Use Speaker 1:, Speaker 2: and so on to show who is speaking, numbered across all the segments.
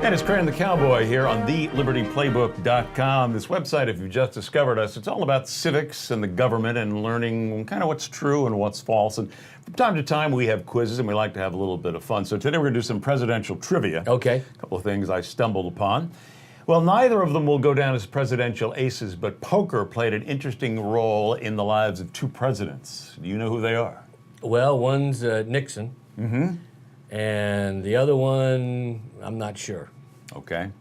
Speaker 1: And it's Crane the Cowboy here on thelibertyplaybook.com. This website, if you've just discovered us, it's all about civics and the government and learning kind of what's true and what's false. And from time to time, we have quizzes and we like to have a little bit of fun. So today we're going to do some presidential trivia.
Speaker 2: Okay.
Speaker 1: A couple of things I stumbled upon. Well, neither of them will go down as presidential aces, but poker played an interesting role in the lives of two presidents. Do you know who they are?
Speaker 2: Well, one's Nixon, and the other one, I'm not sure.
Speaker 1: Okay.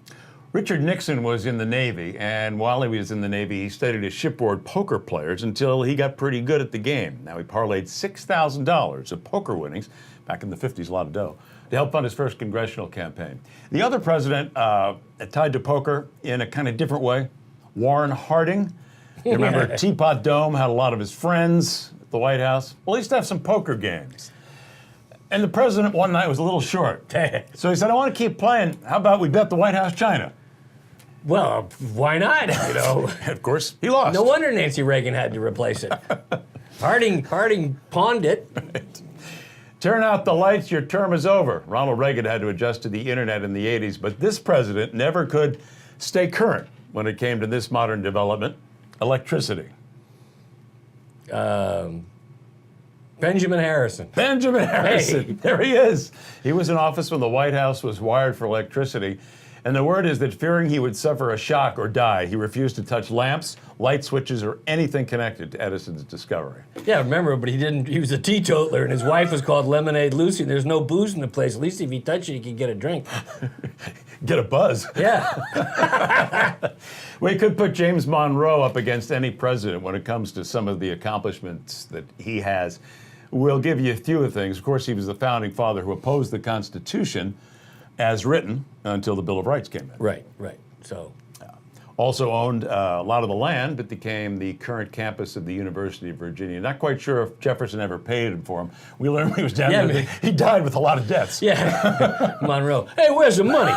Speaker 1: Richard Nixon was in the Navy, and while he was in the Navy, he studied as shipboard poker players until he got pretty good at the game. Now, he parlayed $6,000 of poker winnings, back in the 50s, a lot of dough, to help fund his first congressional campaign. The other president tied to poker in a kind of different way, Warren Harding. You remember Teapot Dome had a lot of his friends at the White House. Well, he used to have some poker games. And the president one night was a little short. So he said, I want to keep playing. How about we bet the White House China?
Speaker 2: Well, why not? You know,
Speaker 1: Of course, he lost.
Speaker 2: no wonder Nancy Reagan had to replace it. Harding pawned it.
Speaker 1: Turn out the lights, your term is over. Ronald Reagan had to adjust to the internet in the 80s, but this president never could stay current when it came to this modern development, electricity.
Speaker 2: Benjamin Harrison.
Speaker 1: Benjamin Harrison,
Speaker 2: Hey.
Speaker 1: There he is. He was in office when the White House was wired for electricity. And the word is that fearing he would suffer a shock or die, he refused to touch lamps, light switches, or anything connected to Edison's discovery.
Speaker 2: Yeah, remember, but he was a teetotaler, and his wife was called Lemonade Lucy. There's no booze in the place. At least if he touched it, he could get a drink.
Speaker 1: Get a buzz.
Speaker 2: Yeah.
Speaker 1: We could put James Monroe up against any president when it comes to some of the accomplishments that he has. We'll give you a few of things. Of course, he was the founding father who opposed the Constitution as written until the Bill of Rights came in.
Speaker 2: Right. So,
Speaker 1: Also owned a lot of the land, but became the current campus of the University of Virginia. Not quite sure if Jefferson ever paid him for him. We learned when he was down there, he died with a lot of debts.
Speaker 2: yeah. Monroe, hey, where's the money?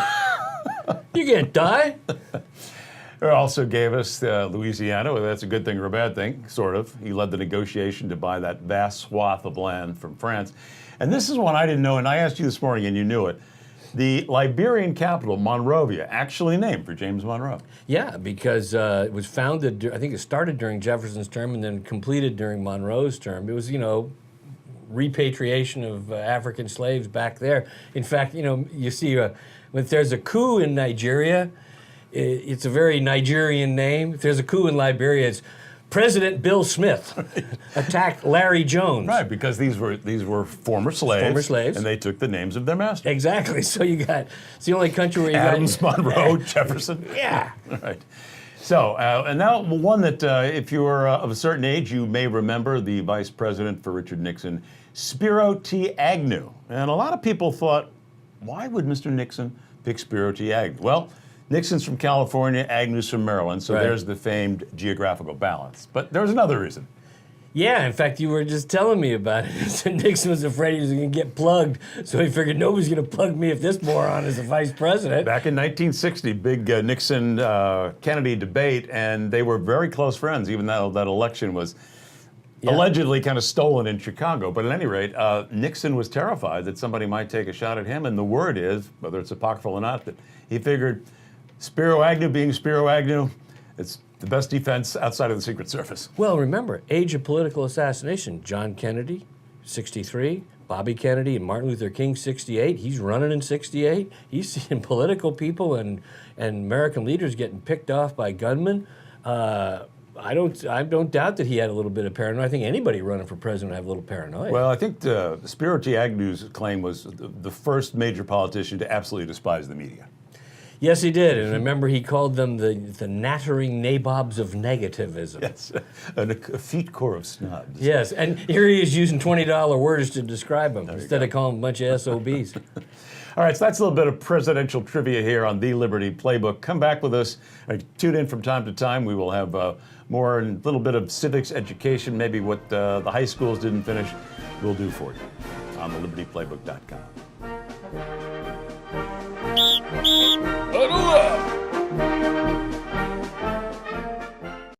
Speaker 2: You can't die.
Speaker 1: He also gave us Louisiana, whether that's a good thing or a bad thing, sort of. He led the negotiation to buy that vast swath of land from France. And this is one I didn't know, and I asked you this morning and you knew it. The Liberian capital, Monrovia, actually named for James Monroe.
Speaker 2: Yeah, because it was founded, I think it started during Jefferson's term and then completed during Monroe's term. It was, repatriation of African slaves back there. In fact, you see when there's a coup in Nigeria, it's a very Nigerian name. If there's a coup in Liberia, it's President Bill Smith attacked Larry Jones.
Speaker 1: Right, because these were former slaves.
Speaker 2: Former slaves.
Speaker 1: And they took the names of their masters.
Speaker 2: Exactly. So it's the only country where you
Speaker 1: Adams, Monroe, Jefferson.
Speaker 2: Yeah.
Speaker 1: Right. So, and now one that if you're of a certain age, you may remember the vice president for Richard Nixon, Spiro T. Agnew. And a lot of people thought, why would Mr. Nixon pick Spiro T. Agnew? Well, Nixon's from California, Agnew's from Maryland, so there's the famed geographical balance. But there's another reason.
Speaker 2: Yeah, in fact, you were just telling me about it. Nixon was afraid he was going to get plugged, so he figured nobody's going to plug me if this moron is the vice president.
Speaker 1: Back in 1960, big Nixon-Kennedy debate, and they were very close friends, even though that election was allegedly kind of stolen in Chicago. But at any rate, Nixon was terrified that somebody might take a shot at him, and the word is, whether it's apocryphal or not, that he figured Spiro Agnew being Spiro Agnew, it's the best defense outside of the Secret Service.
Speaker 2: Well, remember, age of political assassination. John Kennedy, 63. Bobby Kennedy and Martin Luther King, 68. He's running in 68. He's seeing political people and American leaders getting picked off by gunmen. I don't doubt that he had a little bit of paranoia. I think anybody running for president would have a little paranoia.
Speaker 1: Well, I think Spiro T. Agnew's claim was the first major politician to absolutely despise the media.
Speaker 2: Yes, he did. And remember, he called them the nattering nabobs of negativism.
Speaker 1: Yes, a effete corps of snobs.
Speaker 2: Yes, and here he is using $20 words to describe them instead of calling them a bunch of SOBs.
Speaker 1: All right, so that's a little bit of presidential trivia here on The Liberty Playbook. Come back with us. Tune in from time to time. We will have more and a little bit of civics education, maybe what the high schools didn't finish, we'll do for you on thelibertyplaybook.com.